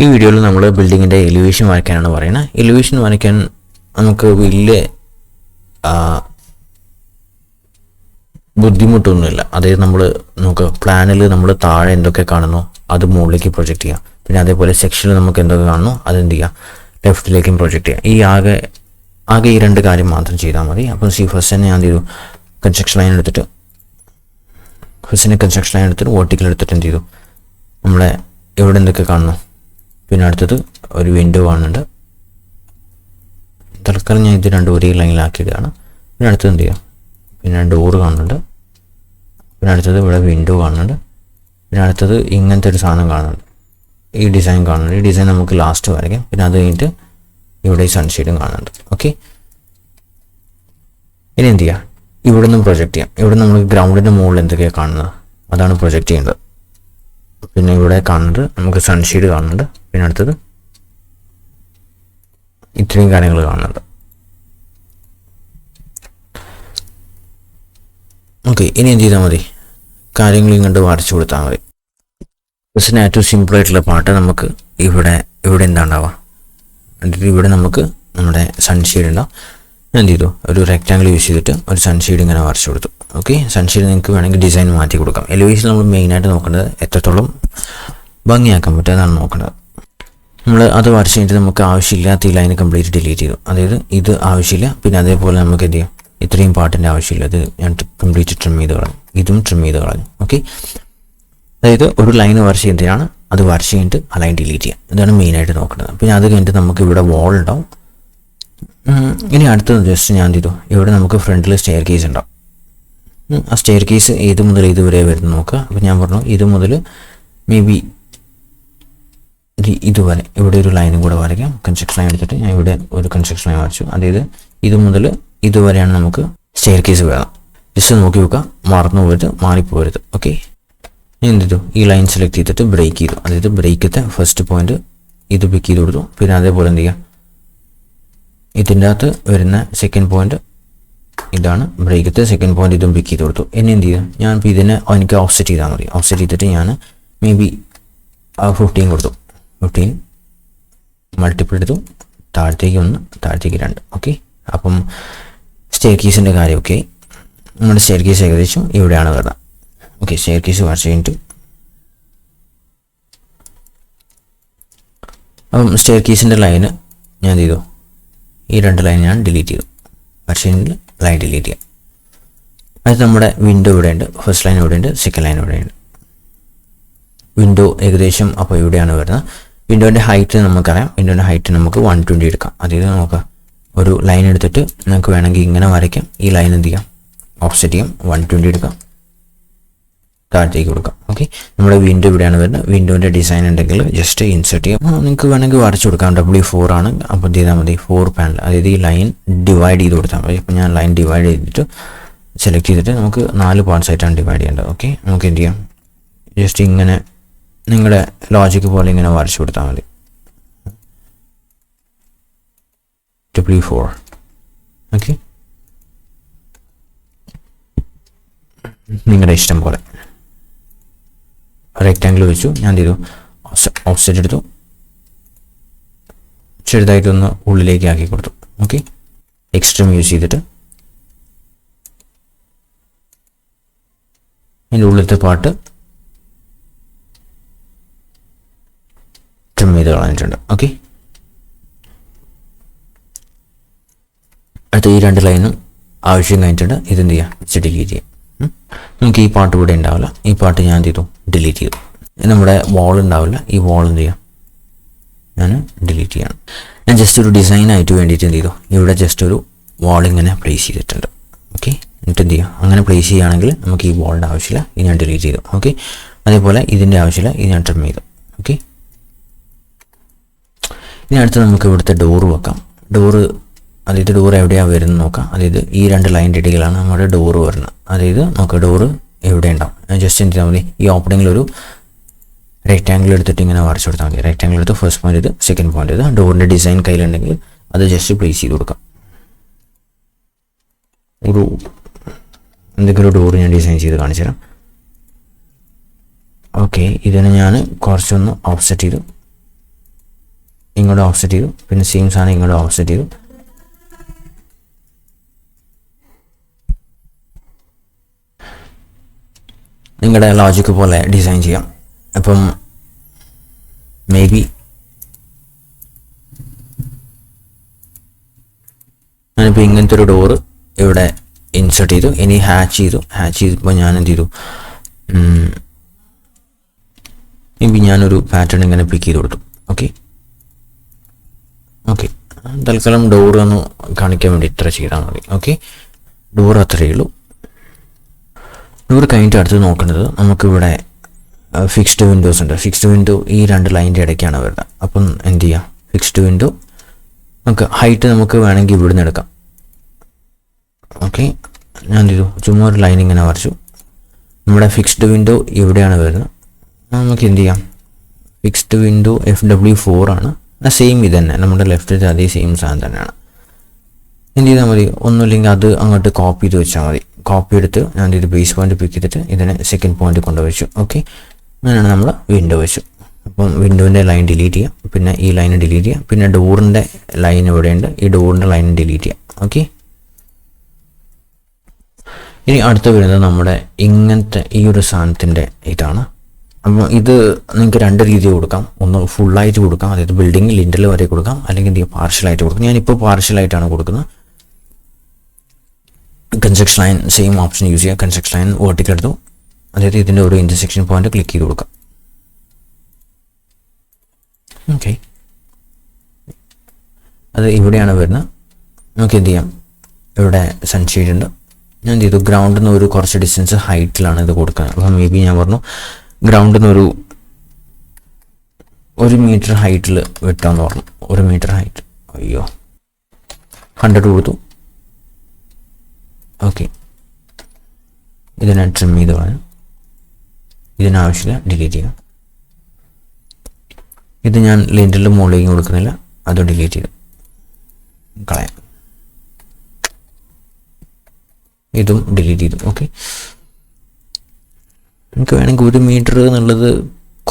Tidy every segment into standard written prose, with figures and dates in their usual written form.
ഈ വീഡിയോയിൽ നമ്മൾ ബിൽഡിങ്ങിൻ്റെ എലിവേഷൻ വരയ്ക്കാനാണ് പറയുന്നത്. എലിവേഷൻ വരയ്ക്കാൻ നമുക്ക് വലിയ ബുദ്ധിമുട്ടൊന്നുമില്ല. അതായത് നമുക്ക് പ്ലാനിൽ നമ്മൾ താഴെ എന്തൊക്കെ കാണുന്നോ അത് മുകളിലേക്ക് പ്രൊജക്റ്റ് ചെയ്യാം. പിന്നെ അതേപോലെ സെക്ഷനിൽ നമുക്ക് എന്തൊക്കെ കാണുന്നോ അതെന്ത് ചെയ്യാം, ലെഫ്റ്റിലേക്കും പ്രൊജക്റ്റ് ചെയ്യാം. ഈ ആകെ ഈ രണ്ട് കാര്യം മാത്രം ചെയ്താൽ മതി. അപ്പം ഫസ്റ്റ് തന്നെ ഞാൻ എന്ത് ചെയ്തു, കൺസ്ട്രക്ഷൻ ലൈൻ എടുത്തിട്ട് വേർട്ടിക്കൽ എടുത്തിട്ട് എന്ത് ചെയ്തു, നമ്മളെ എവിടെ എന്തൊക്കെ കാണുന്നു. പിന്നെ അടുത്തത് ഒരു വിൻഡോ കാണുന്നുണ്ട്. തൽക്കാലം ഞാൻ ഇത് രണ്ടും ഒരേ ലൈനിലാക്കിയിടുകയാണ്. പിന്നെ അടുത്തത് എന്ത് ചെയ്യാം, പിന്നെ ഡോറ് കാണുന്നുണ്ട്. പിന്നെ അടുത്തത് ഇവിടെ വിൻഡോ കാണുന്നുണ്ട്. പിന്നെ അടുത്തത് ഇങ്ങനത്തെ ഒരു സാധനം കാണുന്നുണ്ട്, ഈ ഡിസൈൻ കാണുന്നുണ്ട്. ഈ ഡിസൈൻ നമുക്ക് ലാസ്റ്റ് വരയ്ക്കാം. പിന്നെ അത് കഴിഞ്ഞിട്ട് ഇവിടെ ഈ സൺഷെയ്ഡും കാണുന്നുണ്ട്. ഓക്കെ, ഇനി എന്ത് ചെയ്യാം, ഇവിടെ നിന്ന് പ്രൊജക്റ്റ് ചെയ്യാം. ഇവിടെ നമ്മൾ ഗ്രൗണ്ടിൻ്റെ മുകളിൽ എന്തൊക്കെയാണ് കാണുന്നത് അതാണ് പ്രൊജക്റ്റ് ചെയ്യേണ്ടത്. പിന്നെ ഇവിടെ കാണുന്നത് നമുക്ക് സൺഷെയ്ഡ് കാണുന്നുണ്ട്. പിന്നെ അടുത്തത് ഇത്രയും കാര്യങ്ങൾ കാണുന്നുണ്ട്. ഓക്കെ, ഇനി എന്ത് ചെയ്താൽ മതി, കാര്യങ്ങൾ ഇങ്ങോട്ട് വരച്ചു കൊടുത്താൽ മതി. ബസ്സിന് ഏറ്റവും സിമ്പിളായിട്ടുള്ള പാട്ട് നമുക്ക് ഇവിടെ എന്താണ്ടാവുക, എന്നിട്ട് ഇവിടെ നമുക്ക് നമ്മുടെ സൺഷെയ്ഡ് ഉണ്ടാവും. ഞാൻ എന്ത് ചെയ്തു, ഒരു റെക്റ്റാങ്കിൾ യൂസ് ചെയ്തിട്ട് ഒരു സൺഷെയ്ഡ് ഇങ്ങനെ വരച്ചു കൊടുത്തു. ഓക്കെ, സൺഷെയ്ഡ് നിങ്ങൾക്ക് വേണമെങ്കിൽ ഡിസൈൻ മാറ്റി കൊടുക്കാം. എലിവേഷൻ നമ്മൾ മെയിനായിട്ട് നോക്കേണ്ടത് എത്രത്തോളം ഭംഗിയാക്കാൻ പറ്റും അതാണ് നോക്കേണ്ടത്. നമ്മൾ അത് വരച്ച് കഴിഞ്ഞിട്ട് നമുക്ക് ആവശ്യമില്ലാത്ത ഈ ലൈൻ കംപ്ലീറ്റ് ഡിലീറ്റ് ചെയ്തു. അതായത് ഇത് ആവശ്യമില്ല. പിന്നെ അതേപോലെ നമുക്ക് എന്ത് ചെയ്യാം, ഇത്രയും പാട്ടിൻ്റെ ആവശ്യമില്ല, അത് ഞാൻ കംപ്ലീറ്റ് ട്രിം ചെയ്ത് കളഞ്ഞു, ഇതും ട്രിം ചെയ്ത് കളഞ്ഞു. ഓക്കെ, അതായത് ഒരു ലൈൻ വരച്ച് എന്തിനാണ്, അത് വരച്ച് കഴിഞ്ഞിട്ട് ആ ലൈൻ ഡിലീറ്റ് ചെയ്യാം. ഇതാണ് മെയിനായിട്ട് നോക്കേണ്ടത്. പിന്നെ അത് കഴിഞ്ഞിട്ട് നമുക്ക് ഇവിടെ വാൾ ഉണ്ടാവും. ഇനി അടുത്തത് ജസ്റ്റ് ഞാൻ എന്ത് ചെയ്തു, ഇവിടെ നമുക്ക് ഫ്രണ്ടിൽ സ്റ്റെയർ കേസ് ഉണ്ടാവും. ആ സ്റ്റെയർ കേസ് ഏത് മുതൽ ഇതുവരെ വരുന്നു നോക്കുക. അപ്പോൾ ഞാൻ പറഞ്ഞു ഇത് മുതൽ മേ ബി ഇതുവരെ ഇവിടെ ഒരു ലൈനും കൂടെ വരയ്ക്കാം. കൺസ്ട്രക്ഷൻ ലൈൻ എടുത്തിട്ട് ഞാൻ ഇവിടെ ഒരു കൺസ്ട്രക്ഷൻ ലൈൻ വരച്ചു. അതായത് ഇത് മുതൽ ഇതുവരെയാണ് നമുക്ക് സ്റ്റെയർ കേസ് വേണം. ജസ്റ്റ് നോക്കി വെക്കുക, മറന്നു പോരുത്, മാറിപ്പോരുത്. ഓക്കെ, ഞാൻ എന്ത് ചെയ്തു, ഈ ലൈൻ സെലക്ട് ചെയ്തിട്ട് ബ്രേക്ക് ചെയ്തു. അതായത് ബ്രേക്കത്തെ ഫസ്റ്റ് പോയിന്റ് ഇത് പിക്ക് ചെയ്ത് കൊടുത്തു. പിന്നെ അതേപോലെ എന്ത് ചെയ്യുക, ഇതിൻ്റെ അകത്ത് വരുന്ന സെക്കൻഡ് പോയിന്റ് ഇതാണ്, ബ്രേക്കത്തെ സെക്കൻഡ് പോയിന്റ് ഇതും പിക്ക് ചെയ്ത് കൊടുത്തു. എന്നെ എന്ത് ചെയ്യുക, ഞാൻ ഇപ്പോൾ ഇതിനെ എനിക്ക് ഓഫ്സെറ്റ് ചെയ്താൽ മതി. ഓഫ്സെറ്റ് ചെയ്തിട്ട് ഞാൻ മേ ബി 15 കൊടുത്തു. 15 മൾട്ടിപ്പിൾ എടുത്തു, താഴത്തേക്ക് 1, താഴത്തേക്ക് 2. ഓക്കെ, അപ്പം സ്റ്റെയർ കേസിൻ്റെ കാര്യം ഓക്കെ. നമ്മുടെ സ്റ്റെയർ കേസ് ഏകദേശം ഇവിടെയാണ് വരുന്നത്. ഓക്കെ, സ്റ്റെയർ കേസ് വരച്ച് കഴിഞ്ഞിട്ട് അപ്പം സ്റ്റെയർ കേസിൻ്റെ ലൈന് ഞാൻ എന്ത് ചെയ്തു, ഈ 2 ലൈൻ ഞാൻ ഡിലീറ്റ് ചെയ്തു. വരച്ച് കഴിഞ്ഞിട്ട് ലൈൻ ഡിലീറ്റ് ചെയ്യാം. അത് നമ്മുടെ വിൻഡോ ഇവിടെയുണ്ട്, ഫസ്റ്റ് ലൈൻ ഇവിടെയുണ്ട്, സെക്കൻഡ് ലൈൻ ഇവിടെയുണ്ട്. വിൻഡോ ഏകദേശം അപ്പോൾ ഇവിടെയാണ് വരുന്നത്. വിൻഡോൻ്റെ ഹൈറ്റ് നമുക്കറിയാം. വിൻഡോൻ്റെ ഹൈറ്റ് നമുക്ക് 120 എടുക്കാം. അതായത് നമുക്ക് ഒരു ലൈൻ എടുത്തിട്ട് നമുക്ക് വേണമെങ്കിൽ ഇങ്ങനെ വരയ്ക്കാം. ഈ ലൈൻ എന്ത് ചെയ്യാം, ഓഫ്സെറ്റ് ചെയ്യാം, 120 എടുക്കാം, താഴത്തേക്ക് കൊടുക്കാം. ഓക്കെ, നമ്മുടെ വിൻഡോ ഇവിടെയാണ് വരുന്നത്. വിൻഡോൻ്റെ ഡിസൈൻ ഉണ്ടെങ്കിൽ ജസ്റ്റ് ഇൻസെർട്ട് ചെയ്യാം. നിങ്ങൾക്ക് വേണമെങ്കിൽ വരച്ചു കൊടുക്കാം. W4 ആണ്. അപ്പോൾ എന്ത് ചെയ്താൽ മതി, 4 പാനൽ, അതായത് ഈ ലൈൻ ഡിവൈഡ് ചെയ്ത് കൊടുത്താൽ മതി. അപ്പോൾ ഞാൻ ലൈൻ ഡിവൈഡ് ചെയ്തിട്ട് സെലക്ട് ചെയ്തിട്ട് നമുക്ക് 4 പാർട്സ് ആയിട്ടാണ് ഡിവൈഡ് ചെയ്യേണ്ടത്. ഓക്കെ, നമുക്ക് എന്ത് ചെയ്യാം, ജസ്റ്റ് ഇങ്ങനെ നിങ്ങളുടെ ലോജിക്ക് പോലെ ഇങ്ങനെ വരച്ചു കൊടുത്താൽ മതി. W4. ഓക്കെ, നിങ്ങളുടെ ഇഷ്ടം പോലെ റെക്റ്റാങ്കിൾ വെച്ചു. ഞാൻ എന്ത് ചെയ്തു, ഓഫ്സെറ്റ് എടുത്തു, ചെറുതായിട്ടൊന്ന് ഉള്ളിലേക്ക് ആക്കി കൊടുത്തു. ഓക്കെ, എക്സ്ട്രീം യൂസ് ചെയ്തിട്ട് അതിൻ്റെ ഉള്ളിലത്തെ പാർട്ട് ട്രിം ചെയ്ത് കളഞ്ഞിട്ടുണ്ട്. ഓക്കെ, അടുത്ത ഈ 2 ലൈനും ആവശ്യം കഴിഞ്ഞിട്ടുണ്ട്. ഇതെന്ത് ചെയ്യാം, ഡിലീറ്റ് ചെയ്യാം. നമുക്ക് ഈ പാർട്ട് ഇവിടെ ഉണ്ടാവില്ല. ഈ പാർട്ട് ഞാൻ എന്ത് ചെയ്തു, ഡിലീറ്റ് ചെയ്തു. നമ്മുടെ വാൾ ഉണ്ടാവില്ല. ഈ വാൾ എന്ത് ചെയ്യാം, ഞാൻ ഡിലീറ്റ് ചെയ്യണം. ഞാൻ ജസ്റ്റ് ഒരു ഡിസൈനായിട്ട് വേണ്ടിയിട്ട് എന്ത് ചെയ്തു, ഇവിടെ ജസ്റ്റ് ഒരു വാൾ ഇങ്ങനെ പ്ലേസ് ചെയ്തിട്ടുണ്ട്. ഓക്കെ, എന്നിട്ട് എന്ത് ചെയ്യാം, അങ്ങനെ പ്ലേസ് ചെയ്യുകയാണെങ്കിൽ നമുക്ക് ഈ വാളിൻ്റെ ആവശ്യമില്ല. ഇത് ഞാൻ ഡിലീറ്റ് ചെയ്തു. ഓക്കെ, അതേപോലെ ഇതിൻ്റെ ആവശ്യമില്ല, ഇത് ഞാൻ ട്രിം ചെയ്തു. ഓക്കെ, ഇനി അടുത്ത് നമുക്ക് ഇവിടുത്തെ ഡോറ് വെക്കാം. അതായത് ഡോറ് എവിടെയാണ് വരുന്നത് നോക്കാം. അതായത് ഈ 2 ലൈൻ്റെ ഇടയിലാണ് നമ്മുടെ ഡോറ് വരുന്നത്. അതായത് നമുക്ക് ഡോറ് എവിടെ ഉണ്ടാവും. ജസ്റ്റ് എന്ത് ചെയ്താൽ മതി, ഈ ഓപ്പണിങ്ങിൽ ഒരു റെക്റ്റാങ്കിൾ എടുത്തിട്ട് ഇങ്ങനെ വരച്ചു കൊടുത്താൽ മതി. റെക്റ്റാങ്കിൾ എടുത്ത് ഫസ്റ്റ് പോയിന്റ് ഇത്, സെക്കൻഡ് പോയിന്റ് ഇത്. ഡോറിൻ്റെ ഡിസൈൻ കയ്യിലുണ്ടെങ്കിൽ അത് ജസ്റ്റ് പ്ലേസ് ചെയ്ത് കൊടുക്കാം. എന്തെങ്കിലും ഒരു ഡോറ് ഞാൻ ഡിസൈൻ ചെയ്ത് കാണിച്ചു തരാം. ഓക്കെ, ഇതിനെ ഞാൻ കുറച്ചൊന്ന് ഓഫ്സെറ്റ് ചെയ്തു. ഇങ്ങോട്ട് ഓഫ്സെറ്റ് ചെയ്തു, പിന്നെ സെയിം സാധനം ഇങ്ങോട്ട് ഓഫ്സെറ്റ് ചെയ്തു. നിങ്ങളുടെ ലോജിക്ക് പോലെ ഡിസൈൻ ചെയ്യാം. അപ്പം മേ ബി ഞാനിപ്പോൾ ഇങ്ങനത്തെ ഒരു ഡോറ് ഇവിടെ ഇൻസേർട്ട് ചെയ്തു. ഇനി ഹാച്ച് ചെയ്തപ്പോൾ ഞാൻ എന്ത് ചെയ്തു, മേ ബി ഞാനൊരു പാറ്റേൺ ഇങ്ങനെ പിക്ക് ചെയ്ത് കൊടുത്തു. ഓക്കെ തൽക്കാലം ഡോർ ഒന്ന് കാണിക്കാൻ വേണ്ടി ഇത്ര ചെയ്താൽ മതി. ഓക്കെ, ഡോർ അത്രയേ ഉള്ളൂ. ഡോർ കഴിഞ്ഞിട്ട് അടുത്ത് നോക്കേണ്ടത് നമുക്കിവിടെ ഫിക്സ്ഡ് വിൻഡോസ് ഉണ്ട്. ഫിക്സ്ഡ് വിൻഡോ ഈ 2 ലൈനിൻ്റെ ഇടയ്ക്കാണ് വരുന്നത്. അപ്പം എന്ത് ചെയ്യാം, ഫിക്സ്ഡ് വിൻഡോ നമുക്ക് ഹൈറ്റ് നമുക്ക് വേണമെങ്കിൽ ഇവിടുന്ന് എടുക്കാം. ഓക്കെ, ഞാൻ എന്ത് ചെയ്തു, ചുമ്മാ ഒരു ലൈൻ ഇങ്ങനെ വരച്ചു. നമ്മുടെ ഫിക്സ്ഡ് വിൻഡോ ഇവിടെയാണ് വരുന്നത്. നമുക്ക് എന്ത് ചെയ്യാം, ഫിക്സ്ഡ് വിൻഡോ FW4 ആണ്. സെയിം ഇത് തന്നെ, നമ്മുടെ ലെഫ്റ്റിൽ അതേ സെയിം സാധനം തന്നെയാണ്. എന്ത് ചെയ്താൽ മതി, ഒന്നുമില്ലെങ്കിൽ അത് അങ്ങോട്ട് കോപ്പി ചെയ്ത് വെച്ചാൽ മതി. കോപ്പി എടുത്ത് ഞാൻ ഇത് ബേസ് പോയിന്റ് പിക്ക് ചെയ്തിട്ട് ഇതിനെ സെക്കൻഡ് പോയിന്റ് കൊണ്ടുവച്ചു. ഓക്കെ, അങ്ങനെയാണ് നമ്മൾ വിൻഡോ വെച്ചു. അപ്പം വിൻഡോൻ്റെ ലൈൻ ഡിലീറ്റ് ചെയ്യാം, പിന്നെ ഈ ലൈൻ ഡിലീറ്റ് ചെയ്യാം, പിന്നെ ഡോറിൻ്റെ ലൈൻ ഇവിടെയുണ്ട്, ഈ ഡോറിൻ്റെ ലൈൻ ഡിലീറ്റ് ചെയ്യാം. ഓക്കെ, ഇനി അടുത്ത് വരുന്നത് നമ്മുടെ ഇങ്ങനത്തെ ഈ ഒരു സാധനത്തിൻ്റെ ഇതാണ്. അപ്പോൾ ഇത് നിങ്ങൾക്ക് 2 രീതിയിൽ കൊടുക്കാം. ഒന്ന് ഫുള്ളായിട്ട് കൊടുക്കാം, അതായത് ബിൽഡിംഗ് ലിൻഡൽ വരെ കൊടുക്കാം, അല്ലെങ്കിൽ എന്ത് ചെയ്യുക, പാർഷ്യലായിട്ട് കൊടുക്കാം. ഞാനിപ്പോൾ പാർഷ്യലായിട്ടാണ് കൊടുക്കുന്നത്. Construction line same option use ചെയ്യുക. കൺസ്ട്രക്ഷൻ ലൈൻ വേർട്ടിക്കൽ എടുത്തു, അതായത് ഇതിൻ്റെ ഒരു ഇൻ്റർസെക്ഷൻ പോയിന്റ് ക്ലിക്ക് ചെയ്ത് കൊടുക്കാം. ഓക്കെ, അത് ഇവിടെയാണ് വരുന്നത്. നമുക്ക് എന്ത് ചെയ്യാം, ഇവിടെ സൺഷെയ്ഡ് ഉണ്ട്. ഞാൻ എന്ത് ചെയ്തു, ഗ്രൗണ്ടിൽ നിന്ന് ഒരു കുറച്ച് ഡിസ്റ്റൻസ് ഹൈറ്റിലാണ് ഇത് കൊടുക്കുന്നത്. അപ്പം മേ ബി ഞാൻ പറഞ്ഞു ഗ്രൗണ്ടിൽ നിന്ന് 1 മീറ്റർ ഹൈറ്റിൽ വെട്ടാന്ന് പറഞ്ഞു. 1 മീറ്റർ ഹൈറ്റ്, 100 കൊടുത്തു. ഓക്കെ, ഇതിനെ ട്രിം ചെയ്ത് കളയാം. ഇതിനാവശ്യമില്ല, ഡിലീറ്റ് ചെയ്യാം. ഇത് ഞാൻ ലിൻഡലിൻ്റെ മുകളിലേക്ക് കൊടുക്കുന്നില്ല, അത് ഡിലീറ്റ് ചെയ്തു കളയാം. ഇതും ഡിലീറ്റ് ചെയ്തു. ഓക്കെ, നമുക്ക് വേണമെങ്കിൽ 1 മീറ്റർ എന്നുള്ളത്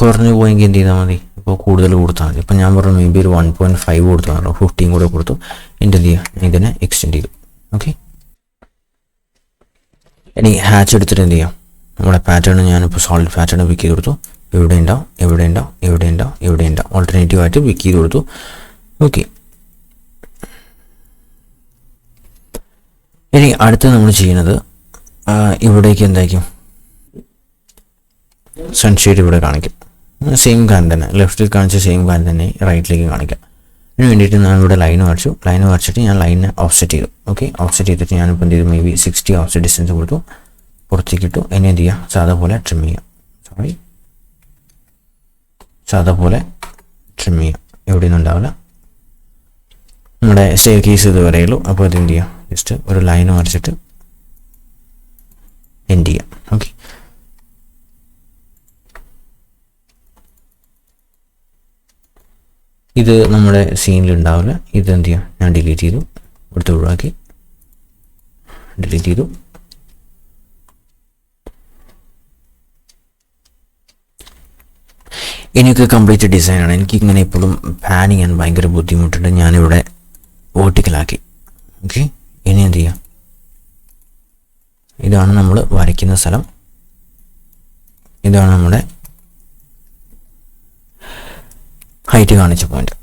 കുറഞ്ഞു പോയെങ്കിൽ എന്ത് ചെയ്താൽ മതി, ഇപ്പോൾ കൂടുതൽ കൊടുത്താൽ മതി. അപ്പോൾ ഞാൻ പറഞ്ഞു മേ ബി ഒരു 1.5 കൊടുത്തു, 15 കൂടെ കൊടുത്തു. എൻ്റെ എന്ത് ചെയ്യുക, ഇതിനെ എക്സ്റ്റെൻഡ് ചെയ്തു. ഓക്കെ, ഇനി ഹാച്ച് എടുത്തിട്ട് എന്ത് ചെയ്യാം, നമ്മുടെ പാറ്റേൺ ഞാനിപ്പോൾ സോളിഡ് പാറ്റേൺ പിക്ക് ചെയ്ത് കൊടുത്തു. ഇവിടെ ഉണ്ടാവും, ഇവിടെ ഉണ്ടാവും, ഇവിടെ ഉണ്ടാവും, ഇവിടെ ഉണ്ടാവും, ഓൾട്ടർനേറ്റീവായിട്ട് പിക്ക് ചെയ്ത് കൊടുത്തു. ഓക്കെ, ഇനി അടുത്ത് നമ്മൾ ചെയ്യുന്നത് ഇവിടേക്ക് എന്തായിരിക്കും, സൺഷെയ്ഡ് ഇവിടെ കാണിക്കും. സെയിം കാര്യം തന്നെ, ലെഫ്റ്റിൽ കാണിച്ച സെയിം കാര്യം തന്നെ റൈറ്റിലേക്ക് കാണിക്കാം. അതിന് വേണ്ടിയിട്ട് ഞാൻ ഇവിടെ ലൈൻ വരച്ചിട്ട് ഞാൻ ലൈനെ ഓഫ്സെറ്റ് ചെയ്തു. ഓക്കെ, ഓഫ്സെറ്റ് ചെയ്തിട്ട് ഞാനിപ്പോൾ എന്ത് ചെയ്തു, മേ ബി 60 ഓഫ്സെറ്റ് ഡിസ്റ്റൻസ് കൊടുത്തു, പുറത്തേക്ക് ഇട്ടു. ഇനി എന്ത് ചെയ്യുക, സാധാ പോലെ ട്രിം ചെയ്യാം. സാധാ പോലെ ട്രിം ചെയ്യാം, എവിടെയൊന്നും ഉണ്ടാവില്ല. നമ്മുടെ സ്റ്റെയർ കേസ് ഇതുവരെയുള്ളൂ. അപ്പോൾ ഇത് എന്ത് ചെയ്യാം, ജസ്റ്റ് ഒരു ലൈൻ വരച്ചിട്ട് എൻഡ് ചെയ്യാം. ഓക്കെ, ഇത് നമ്മുടെ സീനിൽ ഉണ്ടാവില്ല. ഇത് എന്ത് ചെയ്യാം, ഞാൻ ഡിലീറ്റ് ചെയ്തു, ഇവിടുത്തെ ഒഴിവാക്കി ഡിലീറ്റ് ചെയ്തു. എനിക്ക് കംപ്ലീറ്റ് ഡിസൈനാണ്. എനിക്ക് ഇങ്ങനെ എപ്പോഴും പാൻ ചെയ്യാൻ ഭയങ്കര ബുദ്ധിമുട്ടുണ്ട്. ഞാനിവിടെ വേർട്ടിക്കലാക്കി. ഓക്കെ, ഇനി എന്ത് ചെയ്യാം, ഇതാണ് നമ്മൾ വരയ്ക്കുന്ന സ്ഥലം, ഇതാണ് നമ്മുടെ ഹൈറ്റ് കാണിച്ച പോയിന്റ്.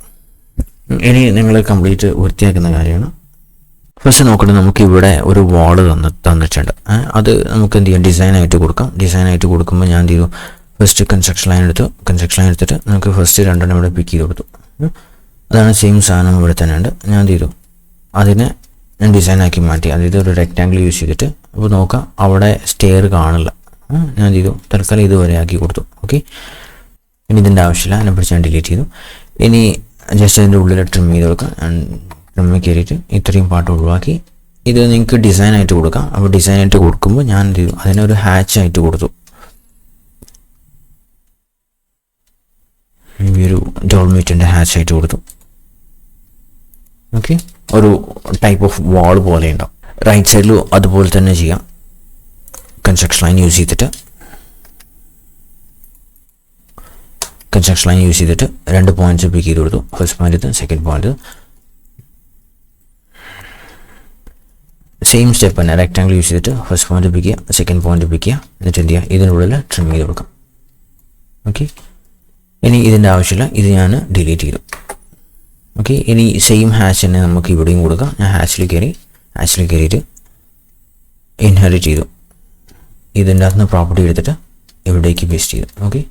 ഇനി നിങ്ങൾ കംപ്ലീറ്റ് വൃത്തിയാക്കുന്ന കാര്യമാണ്. ഫസ്റ്റ് നോക്കേണ്ടത്, നമുക്ക് ഇവിടെ ഒരു വാള് തന്നിട്ടുണ്ട്. അത് നമുക്ക് എന്ത് ചെയ്യാം, ഡിസൈനായിട്ട് കൊടുക്കാം. ഡിസൈനായിട്ട് കൊടുക്കുമ്പോൾ ഞാൻ എന്ത് ചെയ്തു, ഫസ്റ്റ് കൺസ്ട്രക്ഷൻ ലൈൻ എടുത്തിട്ട് നമുക്ക് ഫസ്റ്റ് 2 ഇവിടെ പിക്ക് ചെയ്ത് കൊടുത്തു. അതാണ് സെയിം സാധനം ഇവിടെ തന്നെ ഉണ്ട്. ഞാൻ എന്ത് ചെയ്തു, അതിനെ ഞാൻ ഡിസൈനാക്കി മാറ്റി. അതായത് ഒരു റെക്റ്റാങ്കിൾ യൂസ് ചെയ്തിട്ട്. അപ്പോൾ നോക്കാം, അവിടെ സ്റ്റെയർ കാണില്ല. ഞാൻ എന്ത് ചെയ്തു, തൽക്കാലം ഇതുവരെ ആക്കി കൊടുത്തു. ഓക്കെ, ഇനി ഇതിൻ്റെ ആവശ്യമില്ല, അതിനെ പിടിച്ച് ഞാൻ ഡിലീറ്റ് ചെയ്തു. ഇനി ജസ്റ്റ് അതിൻ്റെ ഉള്ളിൽ ട്രിം ചെയ്ത് കൊടുക്കാം. ട്രിമ്മിൽ കയറിയിട്ട് ഇത്രയും പാട്ട് ഒഴിവാക്കി. ഇത് നിങ്ങൾക്ക് ഡിസൈനായിട്ട് കൊടുക്കാം. അപ്പോൾ ഡിസൈനായിട്ട് കൊടുക്കുമ്പോൾ ഞാൻ എന്ത് ചെയ്തു, അതിനൊരു ഹാച്ചായിട്ട് കൊടുത്തു. ഈ ഒരു ഡോൾമീറ്റിൻ്റെ ഹാച്ചായിട്ട് കൊടുത്തു. ഓക്കെ, ഒരു ടൈപ്പ് ഓഫ് വാൾ പോലെ ഉണ്ടാവും. റൈറ്റ് സൈഡിലും അതുപോലെ തന്നെ ചെയ്യാം. കൺസ്ട്രക്ഷൻ ലൈൻ യൂസ് ചെയ്തിട്ട് കൺസ്ട്രക്ഷൻ ലൈൻ യൂസ് ചെയ്തിട്ട് 2 പോയിന്റ്സ് പിക്ക് ചെയ്ത് കൊടുത്തു. First point, second point. Same step തന്നെ, റെക്ടാങ്കിൾ യൂസ് ചെയ്തിട്ട് ഫസ്റ്റ് പോയിന്റ് പിക്ക് ചെയ്യുക, സെക്കൻഡ് പോയിന്റ് പിക്ക് ചെയ്യുക, എന്നിട്ട് എന്ത് ചെയ്യുക, ഇതിനുള്ളിൽ ട്രിം ചെയ്ത് കൊടുക്കാം. ഓക്കെ, ഇനി ഇതിൻ്റെ ആവശ്യമില്ല, ഇത് ഞാൻ ഡിലീറ്റ് ചെയ്തു. ഓക്കെ, ഇനി സെയിം ഹാഷ് തന്നെ നമുക്ക് ഇവിടെയും കൊടുക്കാം. ഞാൻ ഹാഷിൽ കയറിയിട്ട് ഇൻഹെറിറ്റ് ചെയ്തു. ഇതിൻ്റെ അകത്തുനിന്ന് പ്രോപ്പർട്ടി എടുത്തിട്ട് ഇവിടേക്ക് പേസ്റ്റ് ചെയ്തു. ഓക്കെ.